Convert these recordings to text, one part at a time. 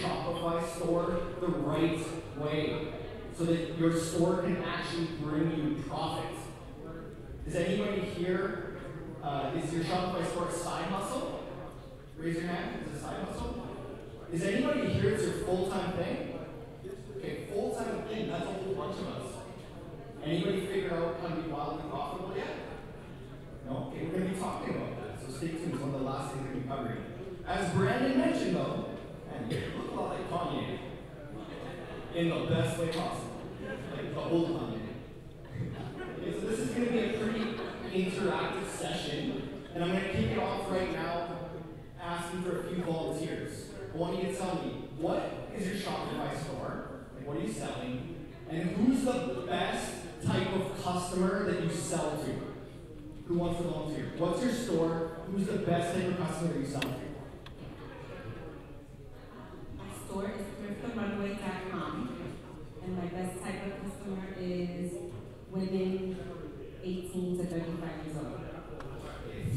Shopify store the right way so that your store can actually bring you profit. Is anybody here, is your Shopify store a side hustle? Raise your hand, is it a side hustle? Is anybody here, it's your full-time thing? Okay, full-time thing, that's a whole bunch of us. Anybody figure out how to be wildly profitable yet? No? Okay, we're going to be talking about that, so stay tuned, it's one of the last things we're going to be covering. As Brandon mentioned though, and you look a lot like Kanye, in the best way possible, like the old Kanye. Okay, so this is going to be a pretty interactive session, and I'm going to kick it off right now, asking for a few volunteers. I want you to tell me, what is your Shopify store? Like, what are you selling? And who's the best type of customer that you sell to? Who wants to volunteer? What's your store? Who's the best type of customer that you sell to? My store is thriftthebunway.com, and my best type of customer is women 18 to 35 years old.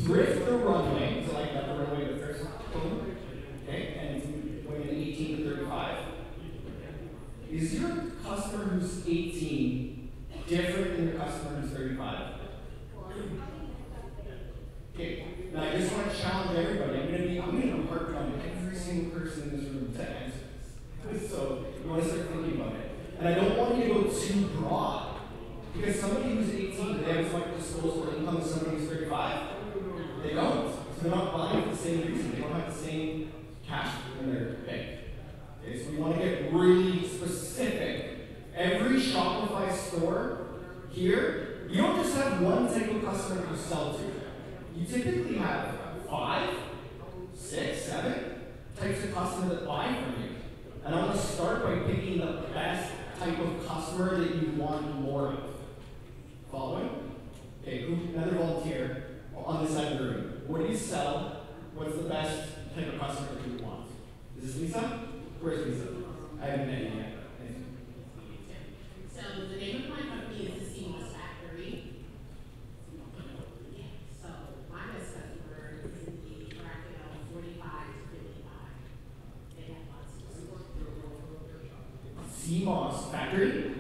Thrift the runway, so like that the runway the first boom. Okay, and it's women 18 to 35. Is your customer who's 18 different than your customer who's 35? Okay, now I just want to challenge everybody. I'm going to harp on every single person in this room to answer this. So you want to start thinking about it. And I don't want you to go too broad. Because somebody who's 18, do they have as much disposable income as somebody who's 35? They don't. So they're not buying for the same reason. They don't have the same cash in their bank. Okay, so we want to get really specific. Every Shopify store here, you don't just have one type of customer you sell to. You typically have 5, 6, 7 types of customer that buy from you. And I want to start by picking the best type of customer that you want more of. Following? Okay, another volunteer on this side of the room. What do you sell? What's the best type of customer that you want? Is this Lisa? Where's Lisa? I haven't met you yet. So the name of my company is the Seamless Factory. So my best customer is in the bracket of 45 to 55. They have lots of support. CMOS Factory,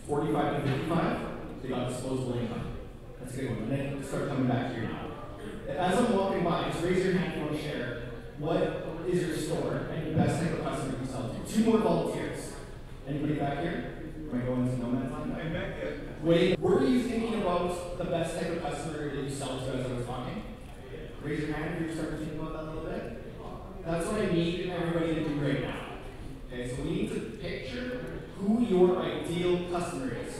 45 to 55. They got disposable income. That's a good one. And then start coming back here now. As I'm walking by, just raise your hand if you want to share. What is your store and your best type of customer you sell to? 2 more volunteers. Anybody back here? Am I going into no man's land? I'm back here. Wait, were you thinking about the best type of customer that you sell to as I was talking? Raise your hand if you're starting to think about that a little bit. That's what I need everybody to do right now. Okay, so we need to picture who your ideal customer is.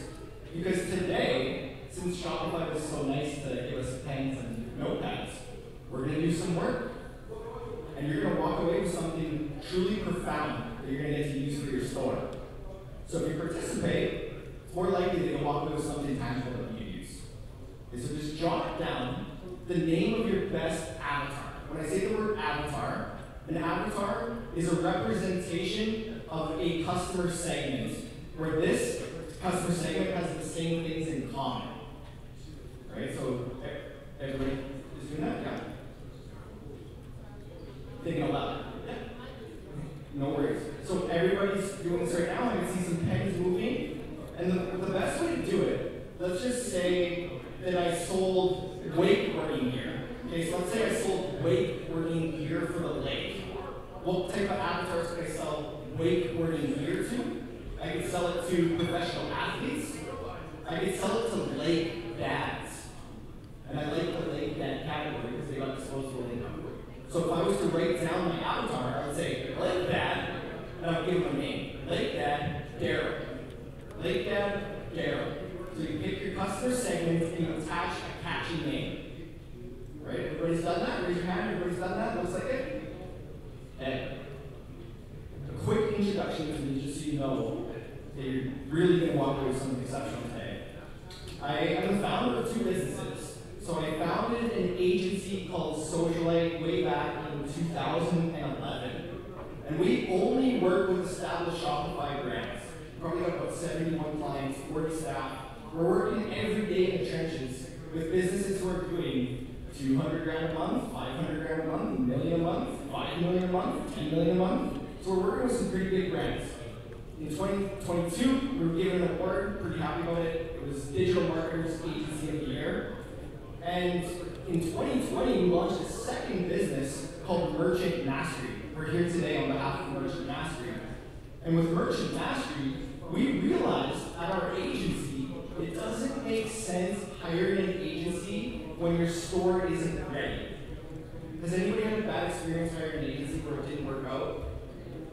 Because today, since Shopify was so nice to give us pens and notepads, we're going to do some work. And you're going to walk away with something truly profound that you're going to get to use for your store. So if you participate, it's more likely that you'll walk away with something tangible that you can use. Okay, so just jot down the name of your best avatar. When I say the word avatar, an avatar is a representation of a customer segment, where this customer segment has the same things in common. Right? So everybody is doing that? Yeah. Thinking aloud. Yeah. No worries. So everybody's doing this right now. I can see some pens moving. And the best way to do it, let's just say that I sold wakeboarding gear. Okay, so let's say I sold wakeboarding gear for the lake. What type of avatars could I sell wakeboarding gear to? I could sell it to professional athletes. I could sell it to lake dads. And I like the lake dad category because they got disposable income. So if I was to write down my avatar, I would say lake dad, and I would give him a name. Lake dad, Daryl. Lake dad, Daryl. So you pick your customer segment and you attach a catchy name. Right? Everybody's done that? Raise your hand. Everybody's done that? Looks like it? Ed. A quick introduction to me, just so you know that you're really going to walk away with something exceptional today. I am the founder of 2 businesses. So I founded an agency called Socialite way back in 2011. And we only work with established Shopify brands. Probably got about 71 clients, 40 staff. We're working every day in the trenches with businesses who are doing 200 grand a month, 500 grand a month, $1 million a month, $5 million a month, $10 million a month. So we're working with some pretty big brands. In 2022, we were given an award, pretty happy about it. It was Digital Marketers Agency of the Year. And in 2020, we launched a second business called Merchant Mastery. We're here today on behalf of Merchant Mastery. And with Merchant Mastery, we realized at our agency, it doesn't make sense hiring an agency when your store isn't ready. Has anybody had a bad experience hiring an agency where it didn't work out?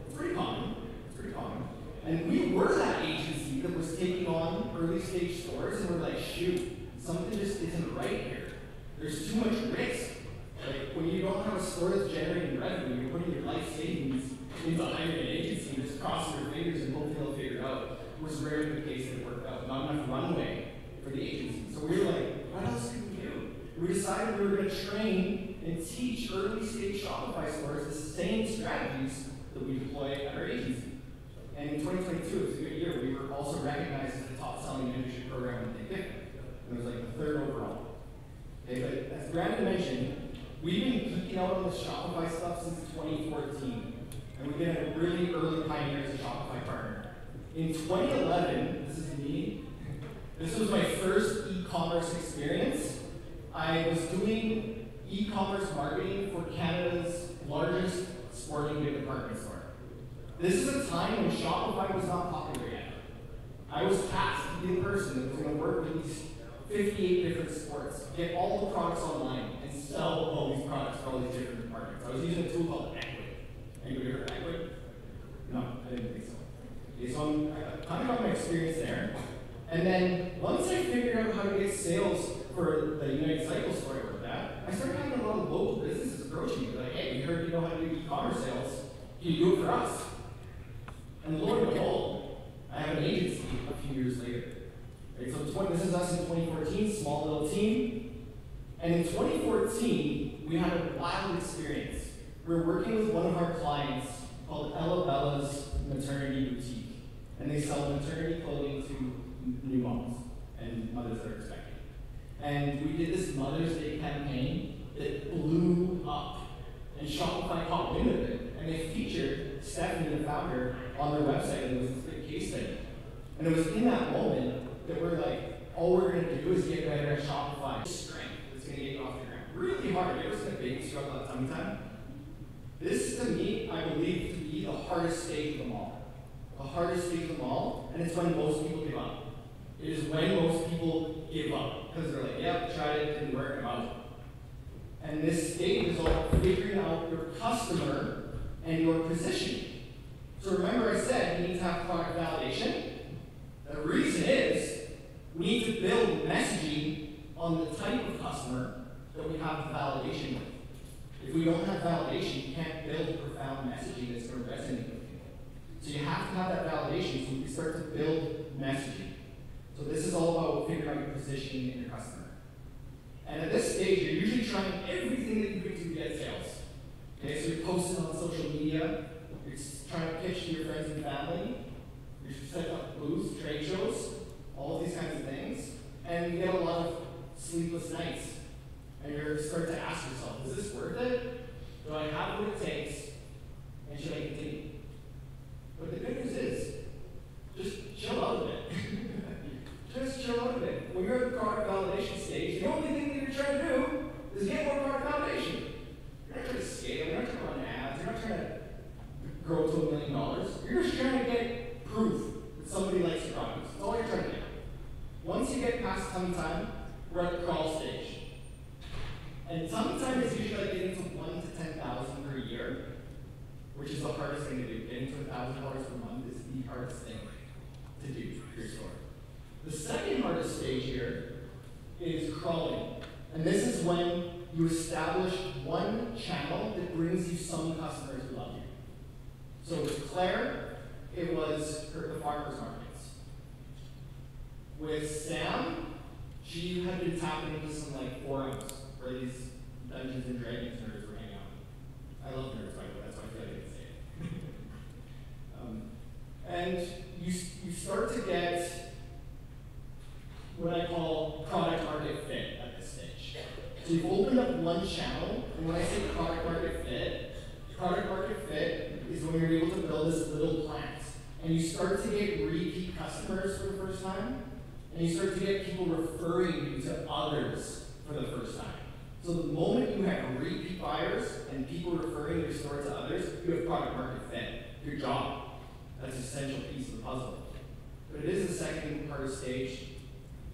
It's pretty common. It's pretty common. And we were that agency that was taking on early stage stores, and we're like, shoot, something just isn't right here. There's too much risk. Like, when you don't have a store that's generating revenue, you're putting your life savings into hiring an agency and just crossing your fingers and hoping they'll figure it out. It was rarely the case that it worked out. Not enough runway for the agency. So we were like, what else can we do? We decided we were going to train and teach early stage Shopify stores the same strategies that we deploy at our agency. And in 2022, it was a good year. We were also recognized as the top selling mentorship program in the Pacific. And it was like the 3rd overall. Okay, but as Brandon mentioned, we've been geeking out on the Shopify stuff since 2014. And we've been a really early pioneer as a Shopify partner. In 2011, this is me, this was my first e-commerce experience. I was doing e-commerce marketing for Canada's largest sporting goods department store. This is a time when Shopify was not popular yet. I was tasked to be the person that was going to work with these 58 different sports, get all the products online, and sell all these products for all these different departments. I was using a tool called Equid. Anybody heard of Equid? No, I didn't think so. Okay, so I kind of got my experience there. And then once I figured out how to get sales for the United Cycle store I worked at, I started having a lot of local businesses approach me. Like, hey, we heard you know how to do e-commerce sales. Can you do it for us? And lo and behold, I have an agency a few years later. Right, so this is us in 2014, small little team. And in 2014, we had a wild experience. We were working with one of our clients called Ella Bella's Maternity Boutique. And they sell maternity clothing to new moms and mothers that are expecting. And we did this Mother's Day campaign that blew up. And Shopify caught wind of it. And they featured Stephanie, the founder, on their website. And it was this big case study. And it was in that moment that we're like, all we're going to do is get better at Shopify. Strength that's going to get you off the ground. Really hard. You ever seen a baby struggle at tummy time? This, to me, I believe to be the hardest stage of them all. The hardest stage of them all, and it's when most people give up. It is when most people give up. Because they're like, yep, tried it, didn't work, I'm out. And this stage is all figuring out your customer and your positioning. So remember I said you need to have product validation. The reason is we need to build messaging on the type of customer that we have the validation with. If we don't have validation, you can't build profound messaging that's going to resonate with people. So you have to have that validation so you can start to build messaging. So this is all about figuring out your positioning and your customer. And at this stage, you're usually trying everything that you can do to get sales. Okay, so you're posting on social media, you're trying to pitch to your friends and family, you're setting up booths, trade shows, all of these kinds of things, and you get a lot of sleepless nights. And you start to ask yourself, is this worth it? Do I have what it takes? And should I continue? But the good news is, just chill out a bit. Just chill out a bit. When you're at the product validation stage, the only thing that you're trying to do is get more product validation. You're not trying to scale, you're not trying to run ads, you're not trying to grow to $1 million. You're just trying to get proof that somebody likes your products. That's all you're trying to do. Once you get past tummy time, we're at the crawl stage. And tummy time is usually like getting to $1,000 to $10,000 per year, which is the hardest thing to do. Getting to $1,000 per month is the hardest thing to do for your store. The second hardest stage here is crawling. And this is when you establish one channel that brings you some customers who love you. So with Claire, it was the farmers markets. With Sam, she had been tapping into some forums where these Dungeons and Dragons nerds were hanging out. I love nerds, by the way, that's why I feel like I can say it. And you start to get what I call product market fit at this stage. So you've opened up one channel, and when I say product market fit is when you're able to as little plants. And you start to get repeat customers for the first time, and you start to get people referring you to others for the first time. So the moment you have repeat buyers and people referring your store to others, you have product market fit. Your job. That's an essential piece of the puzzle. But it is the second part of stage,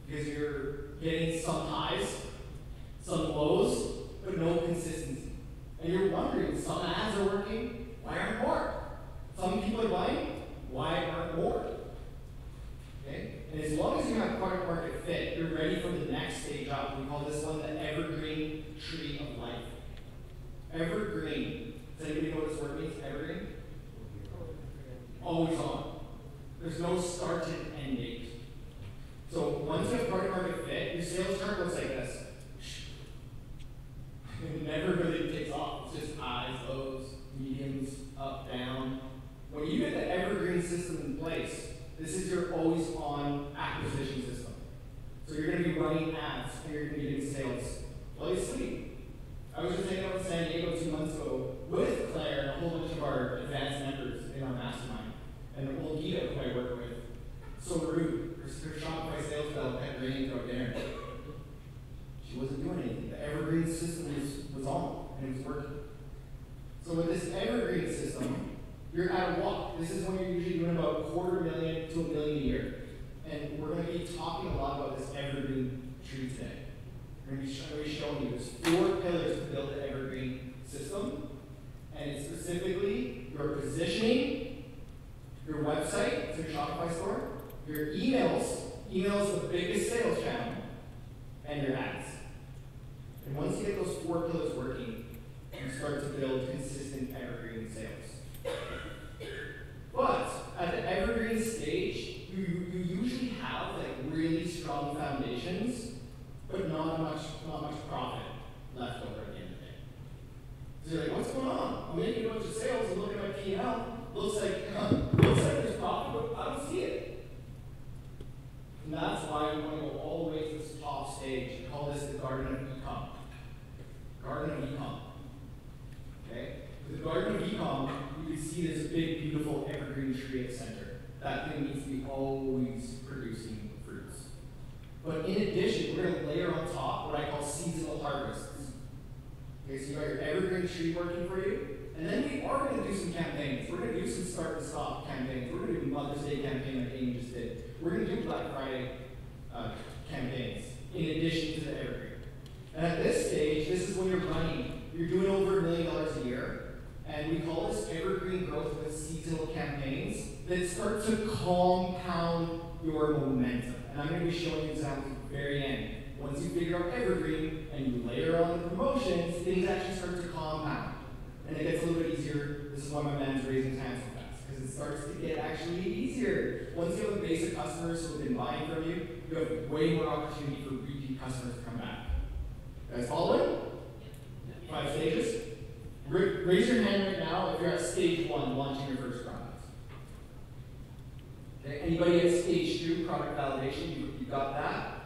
because you're getting some highs, some lows, but no consistency. And you're wondering, some ads are working, why aren't more? Some people are buying, why aren't more? Okay? And as long as you have product market fit, you're ready for the next stage up. We call this one the evergreen tree of life. Evergreen. Does anybody know what this word means? Evergreen? Always on. There's no start and end date. So once you have product market fit, your sales chart looks like this. It never really takes off. It's just highs, lows, mediums, up, down. When you get the evergreen system in place, this is your always on acquisition system. So you're going to be running ads and you're going to be getting sales while you sleep. I was just hanging out in San Diego 2 months ago with Claire and a whole bunch of our advanced members in our mastermind. And Olgita, who I work with, so rude. Her Shopify sales bell kept ringing throughout dinner. She wasn't doing anything. The evergreen system was on, and it was working. So with this evergreen system, you're at a walk. This is when you're usually doing about $250,000 to $1 million a year. And we're going to be talking a lot about this evergreen tree today. We're going to be showing you there's 4 pillars to build an evergreen system. And it's specifically your positioning, your website, it's your Shopify store, your emails, email is the biggest sales channel, and your ads. And once you get those 4 pillars working, you start to build consistent evergreen sales. But at the evergreen stage, you usually have like really strong foundations, but not much profit left over at the end of the day. So you're like, what's going on? I'm making a bunch of sales and looking at my P&L. Looks like there's profit, but I don't see it. And that's why we want to go all the way to this top stage. We call this the Garden of Ecom. Garden of Ecom. Okay? With the Garden of Ecom, you can see there's a big, beautiful evergreen tree at the center. That thing needs to be always producing fruits. But in addition, we're going to layer on top what I call seasonal harvests. Okay, so you got your evergreen tree working for you. And then we are going to do some campaigns. We're going to do some start and stop campaigns. We're going to do Mother's Day campaign like Amy just did. We're going to do Black Friday campaigns in addition to the evergreen. And at this stage, this is when you're running. You're doing over $1 million a year. And we call this evergreen growth with seasonal campaigns that start to compound your momentum. And I'm going to be showing you examples at the very end. Once you figure out evergreen and you layer on the promotions, things actually start to compound. And it gets a little bit easier. This is why my man's raising his hand so fast, because it starts to get actually easier. Once you have a base of customers who have been buying from you, you have way more opportunity for repeat customers to come back. Guys following? 5 stages? Raise your hand right now if you're at stage 1, launching your first product. Okay, anybody at stage 2, product validation? You got that?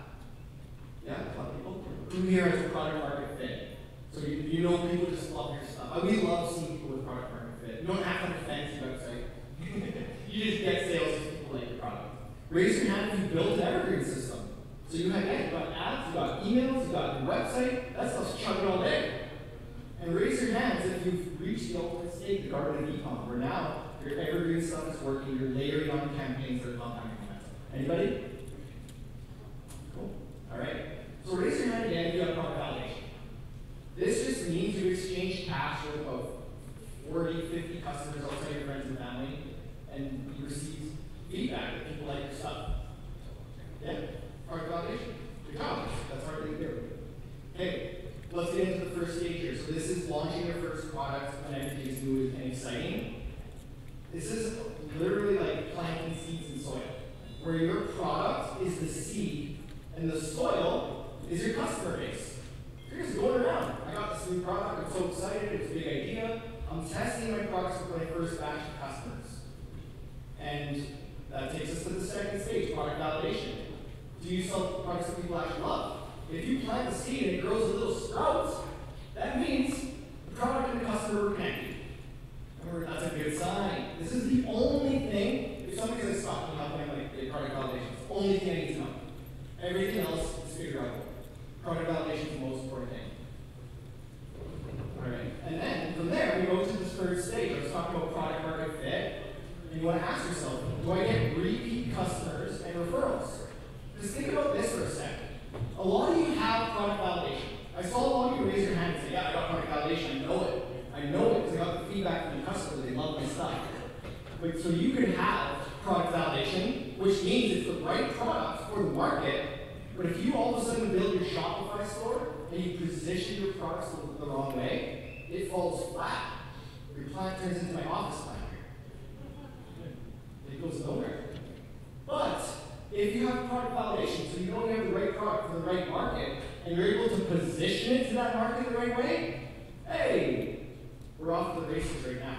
Yeah, a lot of people. Who here has a product market fit? So you know people just love your stuff. We love seeing people with product market fit. You don't have to have a fancy website. You just get sales because people like your product. Raise your hand if you built an evergreen system. So you have you've got ads, you've got emails, you've got your website. That stuff's chugging all day. And raise your hands if you've reached the ultimate state, the Garden of Ecom, where now your evergreen stuff is working, you're layering on campaigns that are compounding momentum. Anybody? Cool. All right. So raise your hand again if you have product validation. This just means you exchange cash with about 40, 50 customers outside your friends and family, and you receive feedback that people like your stuff. Yeah? Product validation. Good job. That's hard to do. Okay. Let's get into the first stage here. So this is launching your first product when everything's new and exciting. This is literally like planting seeds in soil, where your product is the seed and the soil is your customer base. You're just going around. I got this new product. I'm so excited. It's a big idea. I'm testing my products with my first batch of customers. And that takes us to the second stage, product validation. Do you sell products that people actually love? If you plant the seed and it grows a little sprout, that means the product and the customer are connected. Remember, that's a good sign. This is the you want to ask yourself, do I get repeat customers and referrals? Just think about this for a second. A lot of you have product validation. I saw a lot of you raise your hand and say, yeah, I got product validation, I know it. I know it because I got the feedback from the customers, they love my stuff. But so you can have product validation, which means it's the right product for the market, but if you all of a sudden build your Shopify store and you position your products the wrong way, it falls flat. Your plant turns into my office plant here. It goes nowhere. But if you have product validation, so you know you have the right product for the right market, and you're able to position it to that market the right way, hey, we're off to the races right now.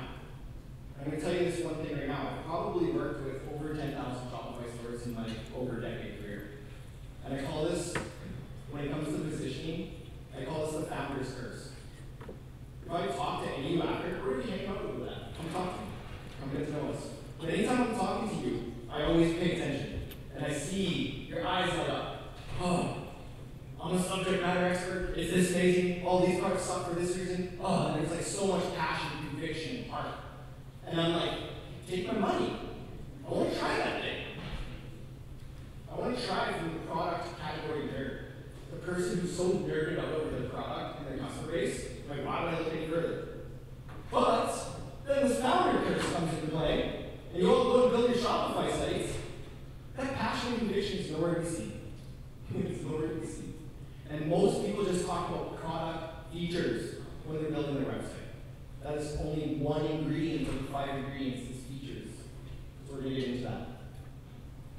I'm going to tell you this one thing right now. I've probably worked with over 10,000 Shopify stores in my over a decade career. And I call this, when it comes to positioning, I call this the founder's curse. If I talk to any of you after, where are you hanging out with that? Come talk to me. Come get to know us. But anytime I'm talking to you, I always pay attention. And I see your eyes light up. Oh, I'm a subject matter expert. Is this amazing? All these products suck for this reason. Oh, and there's like so much passion, conviction, and heart. And I'm like, take my money. I want to try that thing. I want to try from the product category nerd. The person who's so nerded out over the product and their customer base, like, why would I look any further? But then this founder curse comes into play, and you all go to build your Shopify sites. That passion and conviction is nowhere to be seen. It's nowhere to be seen. And most people just talk about product features when they're building their website. That is only one ingredient of the 5 ingredients is features. So we're going to get into that.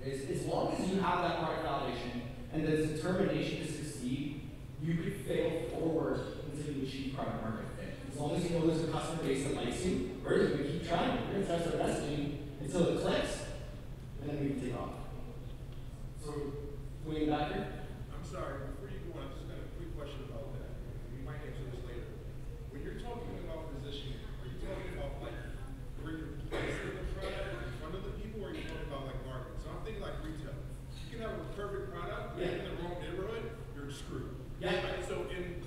As long as you have that product validation and the determination to succeed, you could fail forward until you achieve product market fit. As long as you know there's a customer base that likes you, we're just going to keep trying. We're going to test our messaging until it clicks, and then we can take off. So, way back here. I'm sorry, before you go on, I just got a quick question about that. You might answer this later. When you're talking about positioning, are you talking about like where you're placing the product in front of the people, or are you talking about like marketing? So I'm thinking like retail. You can have a perfect product, but in the wrong neighborhood, you're screwed. Yeah. Right? So in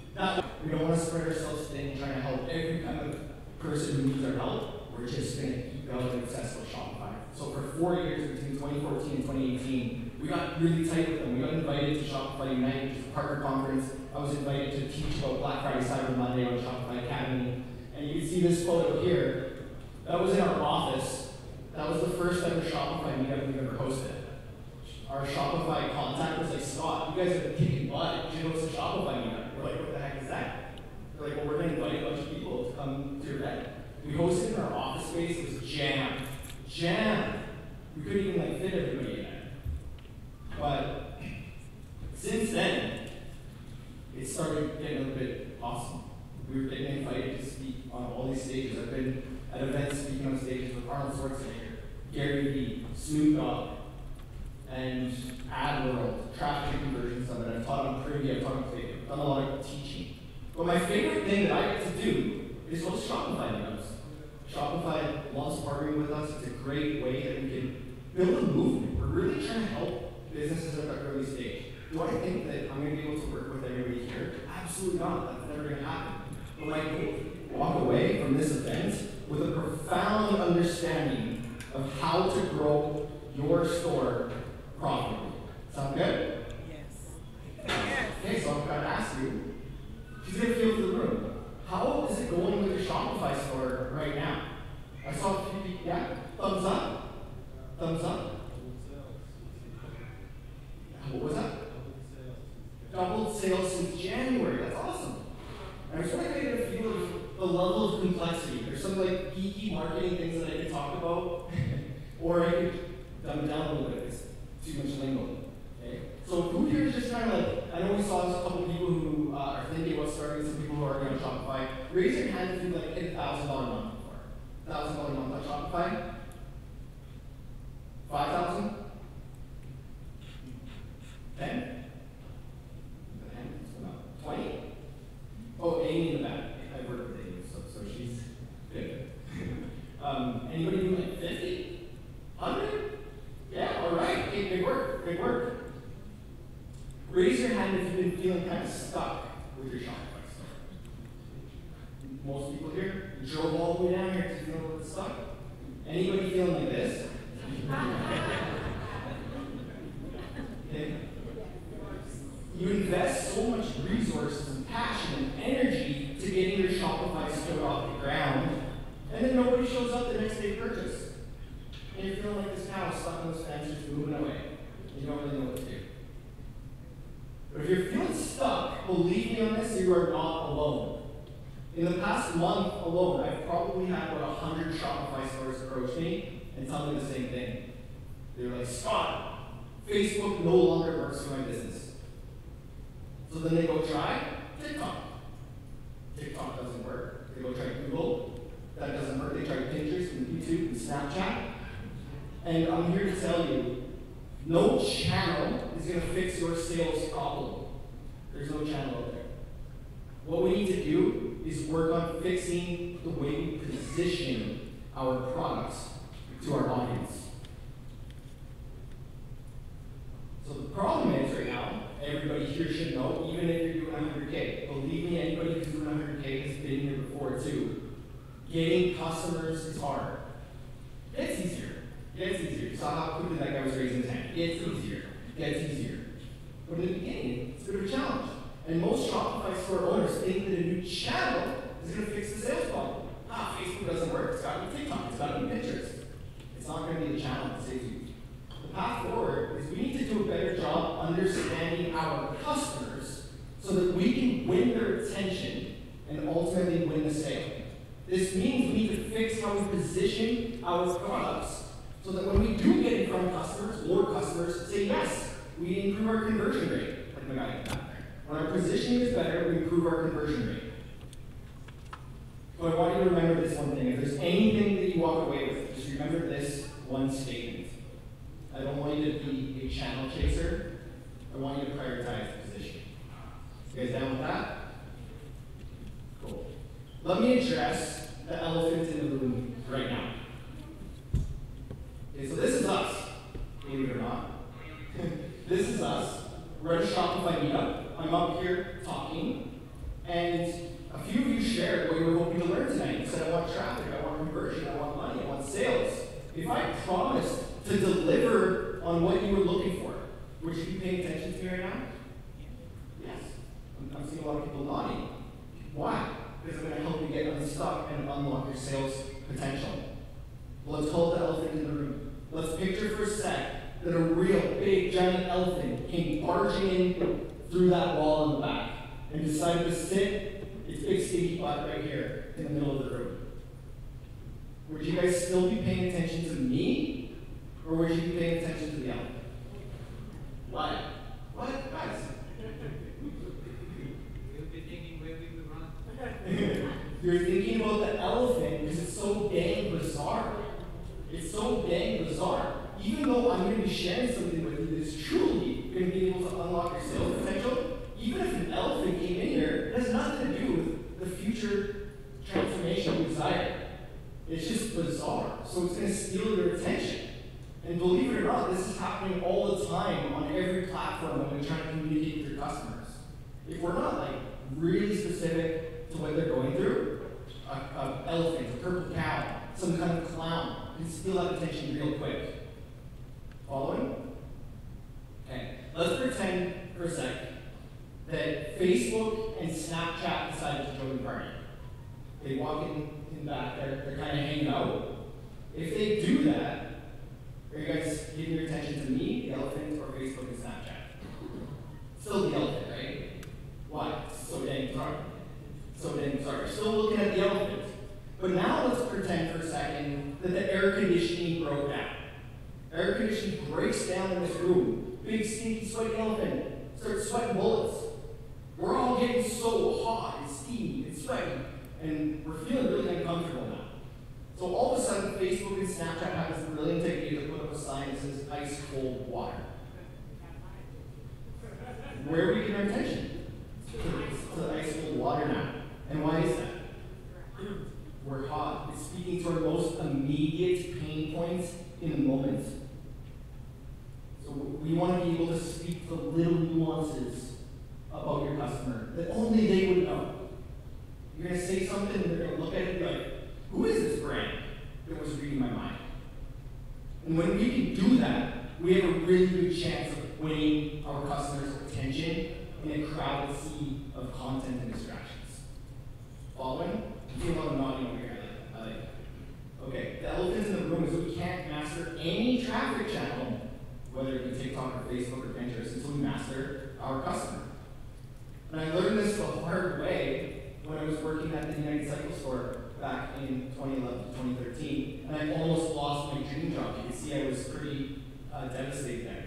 we don't want to spread ourselves thin trying to help every kind of person who needs our help. We're just going to keep going and obsessed with Shopify. So for 4 years, between 2014 and 2018, we got really tight with them. We got invited to Shopify Unite, which is a partner conference. I was invited to teach about Black Friday, Cyber Monday on Shopify Academy. And you can see this photo here. That was in our office. That was the first ever Shopify Meetup we've ever hosted. Our Shopify contact was like, Scott, you guys are kicking butt. You should host a Shopify Meetup. We're like, what the heck is that? They're like, well, we're going to invite a bunch of people to come to your event. We hosted in our office space. It was jammed. Jammed. We couldn't even like fit everybody in there. But since then, it started getting a little bit awesome. We were getting invited to speak on all these stages. I've been at events speaking on stages with Arnold Schwarzenegger, Gary Vee, Snoop Dogg, and AdWorld, Traffic Conversion Summit. I've taught on Privy, I've taught on Play, I've done a lot of teaching. But my favorite thing that I get to do is host Shopify meetups. Shopify loves partnering with us. It's a great way that we can build a movement. We're really trying to help businesses at the early stage. Do I think that I'm going to be able to work with everybody here? Absolutely not. That's never going to happen. But my goal is to walk away from this event with a profound understanding of how to grow your store profitably. Sound good? Yes. Okay, so I'm going to ask you, she's going to feel for the room. How is it going with your Shopify store right now? I saw a few people, yeah? Thumbs up? Thumbs up? What was that? Doubled sales since January. That's awesome. And I just want to get a feel of the level of complexity. There's some like geeky marketing things that I could talk about, or I could dumb it down a little bit. It's too much lingo. Okay? So who here is just trying to like, I know we saw a couple people who are thinking about starting, some people who are already on Shopify. Raise your hand if you've like hit $1,000 a month before. $1,000 a month on Shopify? 5,000? 10? 20? Oh, Amy in the back. I work with Amy, so she's good. Anybody doing like 50? 100? Yeah, all right. Okay, good work. Good work. Raise your hand if you've been feeling kind of stuck with your Shopify store. Most people here, you drove all the way down here to feel a little bit stuck. Anybody feeling like this? next day purchase, and you're feeling like this cow stuck on this fence, just moving away. You don't really know what to do. But if you're feeling stuck, believe me on this, you are not alone. In the past month alone, I've probably had about 100 Shopify stores approach me and tell me the same thing. They're like, Scott, Facebook no longer works for my business. So then they go try TikTok. TikTok doesn't work. They go try Google. That doesn't work. They try Pinterest and YouTube and Snapchat. And I'm here to tell you, no channel is going to fix your sales problem. There's no channel out there. What we need to do is work on fixing the way we position our products to our audience. So the problem is right now, everybody here should know, even if you're doing 100K, believe me, anybody who's doing 100K has been here before too. Getting customers is hard. It's easier. Gets easier. You saw how quickly that guy was raising his hand. Gets easier. Gets easier. But in the beginning, it's a bit of a challenge. And most Shopify store owners think that a new channel is going to fix the sales problem. Facebook doesn't work. It's got to be TikTok. It's got to be Pinterest. It's not going to be the channel that saves you. The path forward is we need to do a better job understanding our customers so that we can win their attention and ultimately win the sale. This means we need to fix how we position our products so that when we do get in front of customers, more customers say yes. We improve our conversion rate, like my guy in the back there. When our positioning is better, we improve our conversion rate. So I want you to remember this one thing. If there's anything that you walk away with, just remember this one statement. I don't want you to be a channel chaser. I want you to prioritize position. You guys down with that? Cool. Let me address the elephant in the room right now. Okay, so this is us, believe it or not. This is us. We're at a Shopify Meetup. I'm up here talking, and a few of you shared what you were hoping to learn tonight. You said, I want traffic, I want conversion, I want money, I want sales. If I promised to deliver on what you were looking for, would you be paying attention to me right now? Yes. I'm seeing a lot of people nodding. Why? Because I'm going to help you get unstuck and unlock your sales potential. Well, let's call it the elephant in the room. Let's picture for a sec that a real big giant elephant came barging in through that wall in the back and decided to sit its big stinky butt right here in the middle of the room. Would you guys still be paying attention to me, or would you be paying attention to the elephant? Why? What? Guys? We'll be thinking where we would run. You're thinking about the elephant because it's so dang bizarre. It's so dang bizarre. Even though I'm going to be sharing something with you that is truly going to be able to unlock your sales potential, even if an elephant came in here, it has nothing to do with the future transformation we desire. It's just bizarre. So it's going to steal your attention. And believe it or not, this is happening all the time on every platform when we're trying to communicate with your customers. If we're not like really specific to what they're going through, an elephant, a purple cow, some kind of clown can steal that attention real quick. Following? Okay, let's pretend for a sec that Facebook and Snapchat decided to join the party. They walk in back there, they're kind of hanging out. If they do that, are you guys giving your attention to me, the elephant, or Facebook and Snapchat? Still the elephant, right? Why? So dang bizarre. So dang bizarre. You're still looking at the elephant. But now let's pretend for a second that the air conditioning broke down. Air conditioning breaks down in this room. Big, stinky, sweaty elephant starts sweating bullets. We're all getting so hot and steamy and sweaty, and we're feeling really uncomfortable now. So all of a sudden, Facebook and Snapchat have this brilliant idea to put up a sign that says ice cold water. Where are we getting our attention? To the ice cold water now. And why is that? We're hot. It's speaking to our most immediate pain points in the moment. So we want to be able to speak the little nuances about your customer that only they would know. You're going to say something and they're going to look at it and be like, who is this brand that was reading my mind? And when we can do that, we have a really good chance of winning our customers' attention in a crowded sea of content and distractions. Following? You feel a lot of nodding over here. I like it. Okay, the elephant in the room is we can't master any traffic channel, whether it be TikTok or Facebook or Pinterest, until we master our customer. And I learned this the hard way when I was working at the United Cycle store back in 2011 to 2013, and I almost lost my dream job. You can see I was pretty devastated then.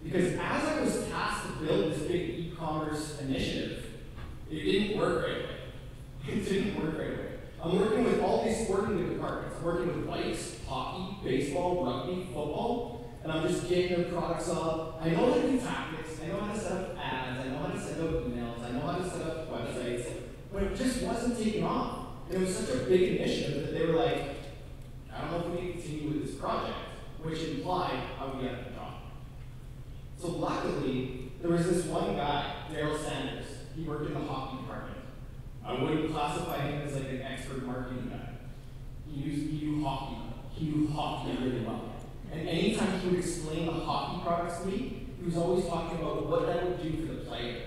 Because as I was tasked to build this big e-commerce initiative, it didn't work right away. It didn't work right away. I'm working with all these sporting departments. I'm working with bikes, hockey, baseball, rugby, football, and I'm just getting their products up. I know how to do tactics. I know how to set up ads. I know how to send out emails. I know how to set up websites. But it just wasn't taking off. And it was such a big initiative that they were like, I don't know if we can continue with this project, which implied I would get the job. So luckily, there was this one guy, Daryl Sanders. He worked in the hockey department. I wouldn't classify him as like an expert marketing guy. He knew hockey. He knew hockey really well. And anytime he would explain the hockey products to me, he was always talking about what that would do for the player.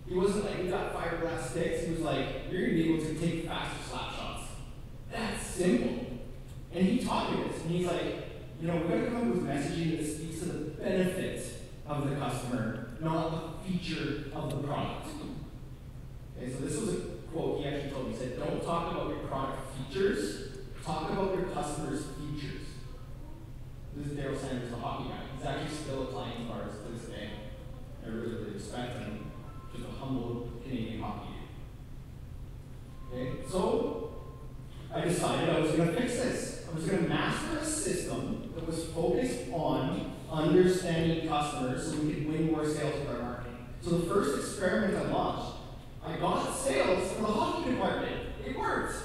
He wasn't like, we got fiberglass sticks. He was like, you're going to be able to take faster slap shots. That's simple. And he taught me this. And he's like, we got to come up with messaging that speaks to the benefit of the customer, not the feature of the product. Okay, so this was a quote he actually told me. He said, don't talk about your product features, talk about your customer's features. This is Daryl Sanders, the hockey guy. He's actually still a client of ours to this day. I really, really respect him. Just a humble Canadian hockey dude. Okay, so I decided I was going to fix this. I was going to master a system that was focused on understanding customers so we could win more sales with our marketing. So the first experiment I launched, I got sales for the hockey department. It worked.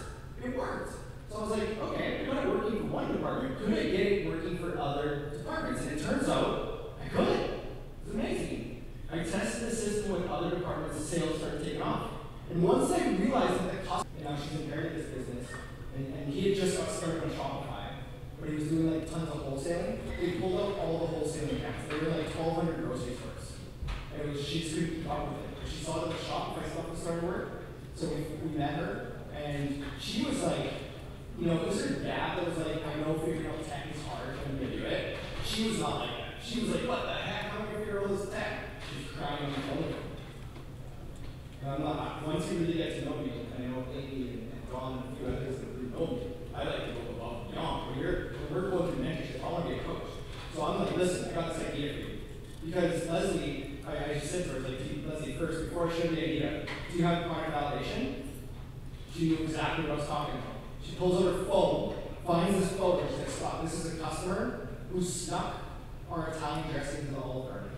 It worked. So I was like, okay, I got it working for one department. Could I get it working for other departments? And it turns out I could. It was amazing. I tested the system with other departments, the sales started taking off. And once I realized that the customer, she's inherited this business, and he had just got started on Shopify, but he was doing like tons of wholesaling. They pulled out all the wholesaling accounts. They were like 1,200 grocery stores. And she just couldn't keep up with it. But she saw that the Shopify stuff was starting to work. So we met her, and she was like, it was her dad that was like, I know figuring out tech is hard, I'm gonna do it. She was not like that. She was like, what the heck? How am I gonna figure out all this tech? She was crying on the phone. And I'm not, once you really get to know me, and I know Amy and Dawn and a few others that really know me, I like to go above and beyond. When we're going through mentorship, I want to be a coach. So I'm like, listen, I got this idea for you. Because Leslie, I just said to her, like, Leslie, first, before I show you the idea, do you have product validation? She knew exactly what I was talking about. She pulls out her phone, finds this photo, she's like, stop, this is a customer who snuck our Italian dressing into the Olive Garden.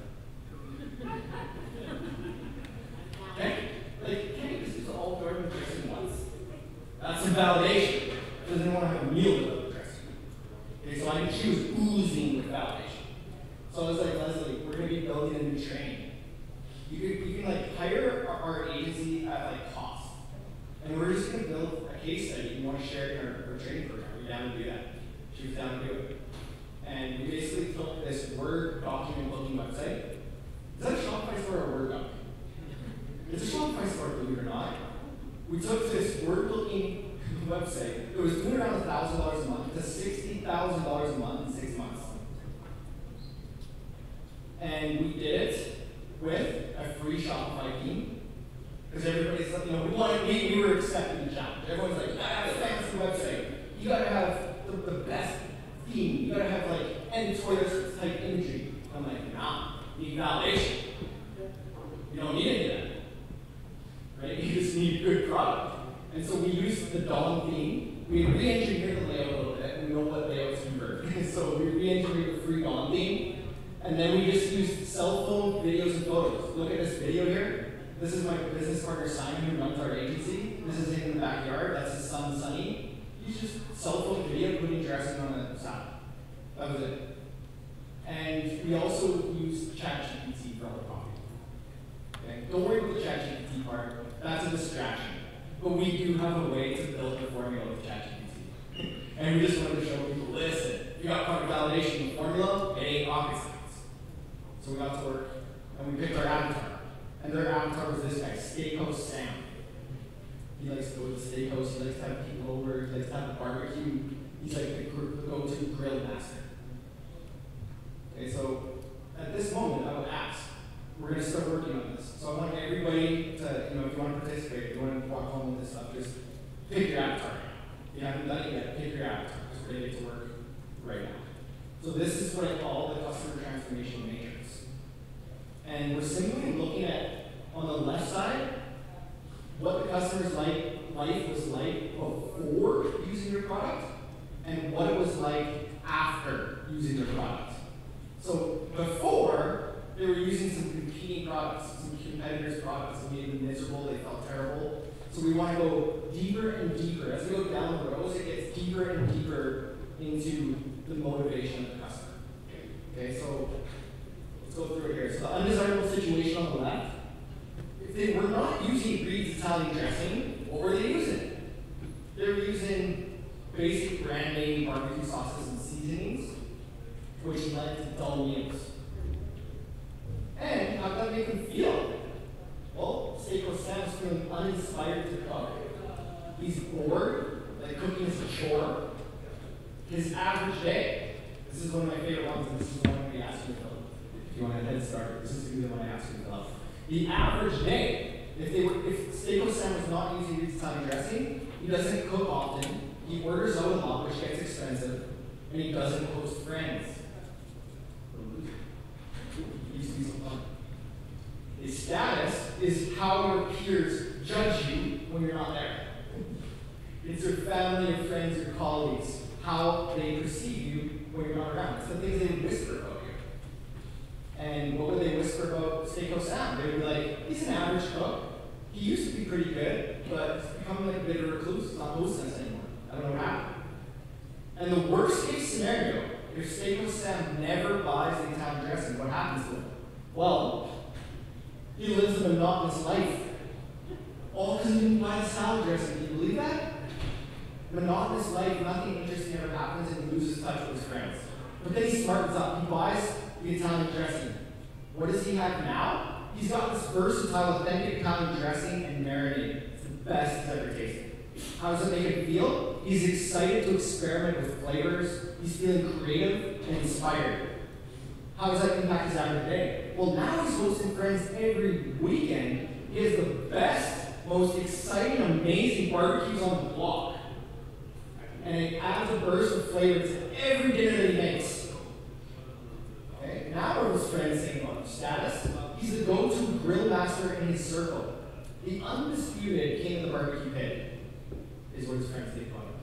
Okay? Like, can't you just use the Olive Garden dressing once? That's some validation. She doesn't want to have a meal without the dressing. Okay, so she was oozing with validation. So I was like, Leslie, we're going to be building a new train. You can like hire our agency at like cost. And we're just going to build a case study. You want to share it in our training program. Are you down to do that? She was down to do it. And we basically took this Word document looking website. Is that a Shopify store or a Word document? It's a Shopify store, believe it or not. We took this Word looking website that was doing around $1,000 a month to $60,000 a month in 6 months. And we did it with a free Shopify team. Because everybody's like, we were accepting the challenge. Everyone's like, have a fancy website. You gotta have the best theme. You gotta have like editorial type imagery. I'm like, nah, you need validation. You don't need any of that. Right? You just need a good product. And so we used the Dawn theme. We re-engineered the layout a little bit. We know what layouts convert. So we re-engineered the free Dawn theme. And then we just used cell phone videos and photos. Look at this video here. This is my business partner Simon, who runs our agency. This is him in the backyard. That's his son Sonny. He's just cell phone video putting dressing on a salad. That was it. And we also used ChatGPT for our copy. Okay? Don't worry about the ChatGPT part. That's a distraction. But we do have a way to build the formula with ChatGPT. And we just wanted to show people, listen, you got product validation in the formula, it ain't rocket science. So we got to work, and we picked our avatar. And their avatar was this guy, Steakhouse Sam. He likes to go to the steakhouse, he likes to have people over, he likes to have a barbecue. He's like the go-to grill master. Okay, so at this moment, I would ask, we're going to start working on this. So I want everybody to, if you want to participate, if you want to walk home with this stuff, just pick your avatar. If you haven't done it yet, pick your avatar, because we're going to get to work right now. So this is what I call the customer transformation matrix. And we're simply looking at, on the left side, what the customer's life was like before using your product, and what it was like after using your product. So before, they were using some competing products, some competitors' products that made them miserable, they felt terrible. So we want to go deeper and deeper. As we go down the rows, it gets deeper and deeper into the motivation of the customer. Okay, so let's go through it here. So the undesirable situation on the left, if they were not using Reed's Italian dressing, what were they using? They were using basic brand name barbecue sauces and seasonings, which led to dull meals. And how did that make them feel? Well, Steak Sam's feeling uninspired to cook. He's bored, like cooking is a chore. His average day, this is one of my favorite ones, and this is one I'm going to be asking you, Philip. If you want to head start, this is going to be the one I ask you, Philip. The average day, if Steak Sam was not using Reed's Italian dressing, he doesn't cook often, he orders out a lot, which gets expensive, and he doesn't host friends. His status is how your peers judge you when you're not there. It's your family, your friends, your colleagues, how they perceive you when you're not around. It's the things they whisper about you. And what would they whisper about Steak Sam? They would be like, he's an average cook. He used to be pretty good, but he's become like a bit of a recluse. He's not hosting us anymore. I don't know what happened. And the worst case scenario, if Steak Sam never buys the Italian dressing, what happens to him? Well, he lives a monotonous life. All because he didn't buy the salad dressing. Can you believe that? Monotonous life, nothing interesting ever happens, and he loses touch with his friends. But then he smartens up. He buys the Italian dressing. What does he have now? He's got this versatile, authentic Italian dressing and marinade. It's the best he's ever tasted. How does it make him feel? He's excited to experiment with flavors. He's feeling creative and inspired. How does that impact his average day? Well, now he's hosting friends every weekend. He has the best, most exciting, amazing barbecues on the block. And it adds a burst of flavor to every dinner that he makes. Okay? Now what are his friends saying about his status? He's the go-to grill master in his circle. The undisputed king of the barbecue pit is what his friends think about him.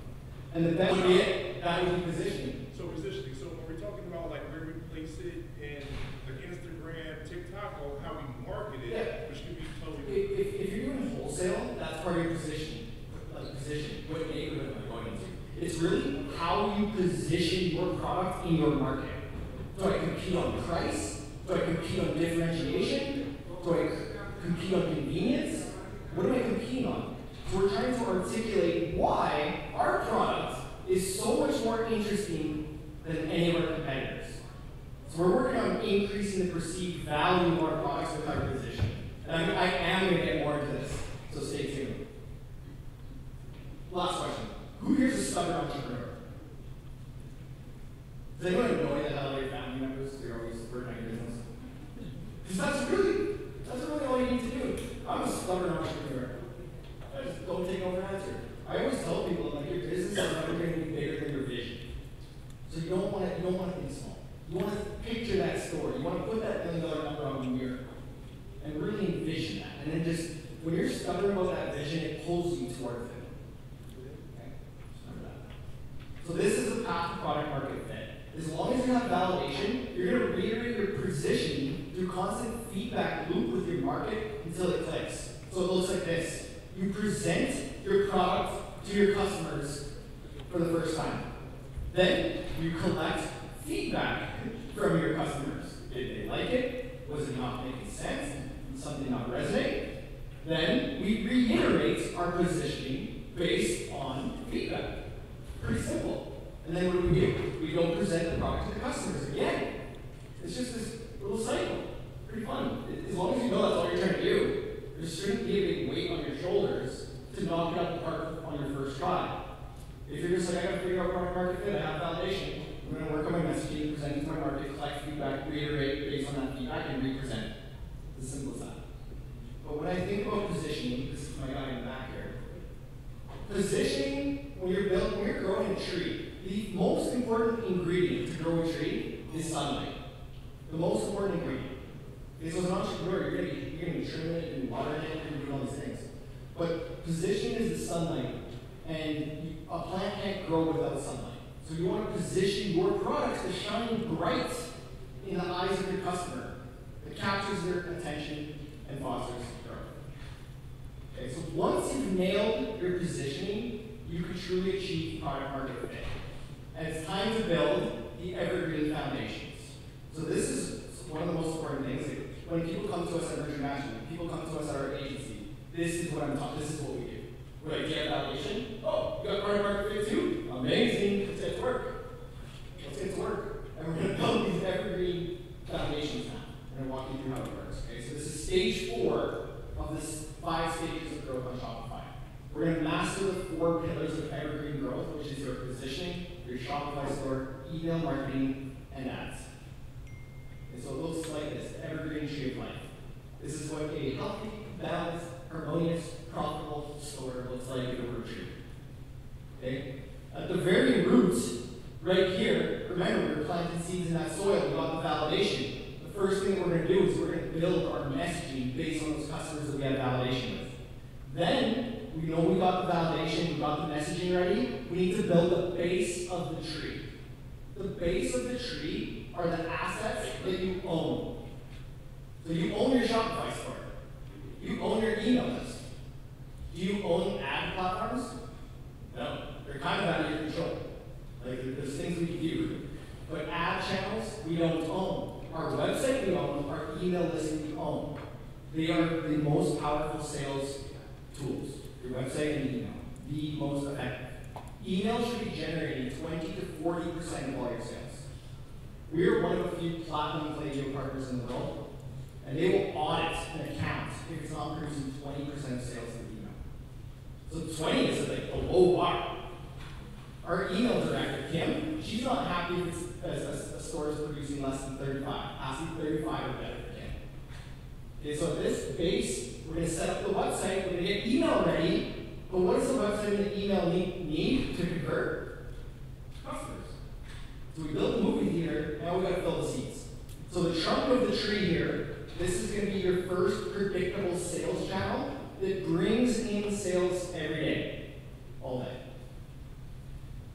And the best bit, that would be positioning. So positioning, so when we're talking about like where we place it in like Instagram, TikTok, or how we market it, which could be totally different. If you're doing wholesale, that's part of your positioning. Like position, what neighborhood am I going into? It's really how you position your product in your market. Do I compete on price? Do I compete on differentiation? Do I compete on convenience? What am I competing on? So we're trying to articulate why our product is so much more interesting than any of our competitors. So we're working on increasing the perceived value of our products with our position. And I am going to get more into this, so stay tuned. Last question. Who here's a stubborn entrepreneur? Does anyone annoy the hell out of your family members? They're always working on your business. Because that's really all you need to do. I'm a stubborn entrepreneur. I just don't take no for an answer. I always tell people, like, your business is never going to be bigger than your vision. So you don't want to think small. You want to picture that story. You want to put that $1 million number on the mirror and really envision that. And then just, when you're stubborn about that vision, it pulls you towards it. Okay? Just remember that. So this is the path to product market fit. As long as you have validation, you're going to reiterate your positioning through constant feedback loop with your market until it clicks. So it looks like this. You present your product to your customers for the first time. Then you collect feedback from your customers. Did they like it? Was it not making sense? Did something not resonate? Then we reiterate our positioning based on feedback. Pretty simple. And then what do? We go present the product to the customers again. It's just this little cycle. Pretty fun. As long as you know that's all you're trying to do, there shouldn't be a big weight on your shoulders to knock it out the park on your first try. If you're just like, I gotta figure out product market fit, I have validation, I'm gonna work on my messaging, present it to my market, collect feedback, reiterate based on that feedback, and represent. It's as simple as that. But when I think about positioning, this is my guy in the back here. Positioning, when you're growing a tree, the most important ingredient to grow a tree is sunlight. The most important ingredient. Okay, so as an entrepreneur, you're gonna be trimming it and watering it and doing all these things. But positioning is the sunlight, and a plant can't grow without sunlight. So you want to position your products to shine bright in the eyes of your customer. It captures their attention and fosters growth. Okay, so once you've nailed your positioning, you can truly achieve product market fit. And it's time to build the evergreen foundations. So this is one of the most important things. Like when people come to us at Merger National, people come to us at our agency, this is what I'm talking, this is what we do. We're like, do you have validation? Oh, you got product market fit too? Amazing, let's get to work. Let's get to work. And we're gonna build these evergreen foundations now. We're gonna walk you through how it works. Okay, so this is stage 4 of this 5 stages of growth on Shopify. We're gonna master the 4 pillars of evergreen growth, which is your positioning, your Shopify store, email marketing, and ads. And so it looks like this, the evergreen tree of life. This is what a healthy, balanced, harmonious, profitable store looks like in a root tree. Okay? At the very root, right here, remember we're planting seeds in that soil, we got the validation. The first thing that we're going to do is we're going to build our messaging based on those customers that we have validation with. Then, we know we got the validation, we got the messaging ready, we need to build the base of the tree. The base of the tree are the assets that you own. So you own your Shopify store. You own your email list. Do you own ad platforms? No. They're kind of out of your control. Like, there's things we can do. But ad channels, we don't own. Our website we own, our email list we own. They are the most powerful sales tools. Your website and email. The most effective. Email should be generating 20 to 40% of all your sales. We are one of a few platinum Klaviyo partners in the world. And they will audit an account if it's not producing 20% of sales through email. So 20 is like a low bar. Our email director, Kim, she's not happy if a store is producing less than 35. Asking 35 or better for Kim. Okay, so this base, we're going to set up the website, we're going to get email ready, but what does the website and the email need to convert? Customers. So we build the movie theater, now we got to fill the seats. So the trunk of the tree here, this is going to be your first predictable sales channel that brings in sales every day, all day.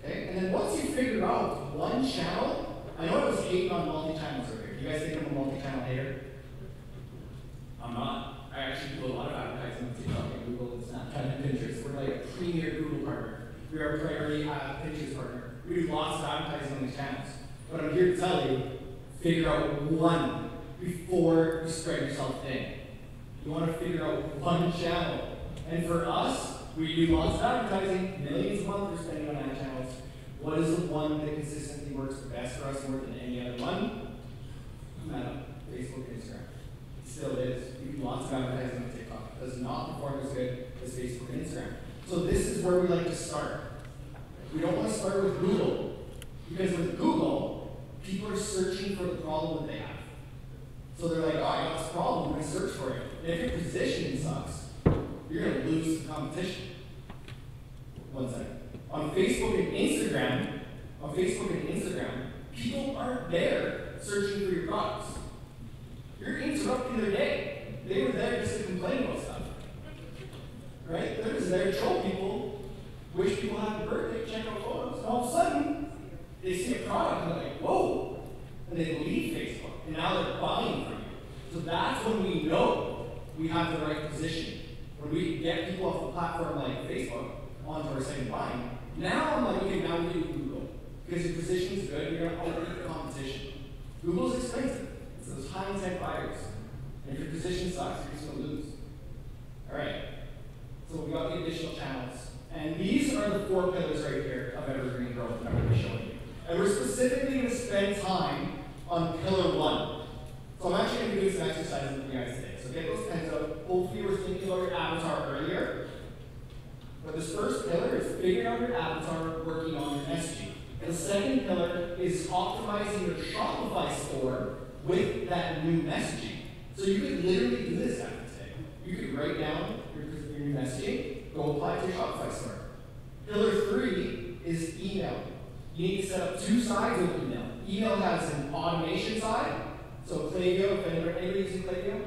Okay? And then once you figure out one channel, I know I was hating on multi-channels earlier. Do you guys think I'm a multi-channel hater? I'm not. I actually do a lot of advertising on TikTok and Google and Snapchat and Pinterest. We're like a premier Google partner. We are a priority Pinterest partner. We do lots of advertising on these channels. But I'm here to tell you, figure out one before you spread yourself thin. You want to figure out one channel. And for us, we do lots of advertising, millions a month we're spending on ad channels. What is the one that consistently works the best for us more than any other one? Meta, Facebook, and Instagram. It still is. We do lots of advertising on TikTok. It does not perform as good as Facebook and Instagram. So this is where we like to start. We don't want to start with Google. Because with Google, people are searching for the problem that they have. So they're like, oh, I got this problem, I'm going to search for it. And if your positioning sucks, you're going to lose the competition. One second. On Facebook and Instagram, people aren't there searching for your products. You're interrupting their day. They were there just to complain about stuff. Right? They're just there to troll people, wish people happy birthday, check out photos, and all of a sudden, they see a product and they're like, whoa, and they leave Facebook, and now they're buying from you. So that's when we know we have the right position. When we get people off the platform like Facebook onto our site and buying, now I'm like, okay, now we do Google. Because your position's good, you're going to outbeat the competition. Google's expensive. It's those high-intent buyers. And if your position sucks, you're just going to lose. All right. So we got the additional channels. And these are the 4 pillars right here of evergreen growth that I'm going to be showing you. And we're specifically going to spend time on pillar 1. So I'm actually going to be doing some exercises with you guys today. So get those pens out. Hopefully you were thinking about your avatar earlier. But this first pillar is figuring out your avatar, working on your messaging. The second pillar is optimizing your Shopify store with that new messaging. So you could literally do this after today. You could write down your new messaging, go apply it to your Shopify store. Pillar 3 is email. You need to set up 2 sides of email. Email has an automation side. So Klaviyo, if anybody using Klaviyo?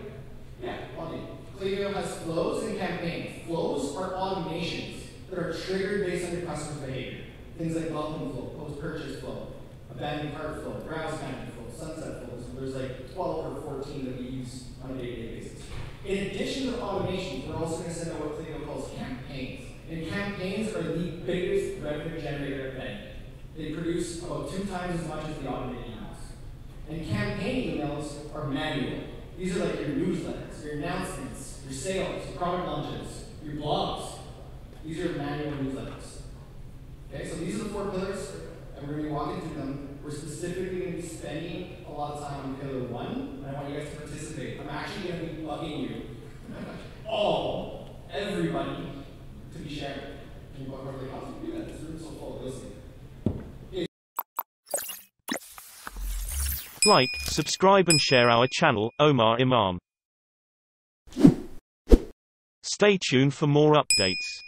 Yeah, plenty. Klaviyo has flows and campaigns. Flows are automations that are triggered based on your customer's behavior. Things like welcome flow, post-purchase flow, abandoned cart flow, browse management flow, sunset flows. And there's like 12 or 14 that we use on a day-to-day basis. In addition to automations, we're also going to send out what Klaviyo calls campaigns. And campaigns are the biggest revenue generator of any. They produce about 2 times as much as the automated emails. And campaign emails are manual. These are like your newsletters, your announcements, your sales, your product launches, your blogs. These are manual newsletters. Okay, so these are the 4 pillars, and we're going to be walking through them. We're specifically going to be spending a lot of time on pillar 1, and I want you guys to participate. I'm actually going to be bugging you, everybody, to be sharing. And you're like, how do you do that? This room's so full. You'll see. Like, subscribe and share our channel, Omar Imam. Stay tuned for more updates.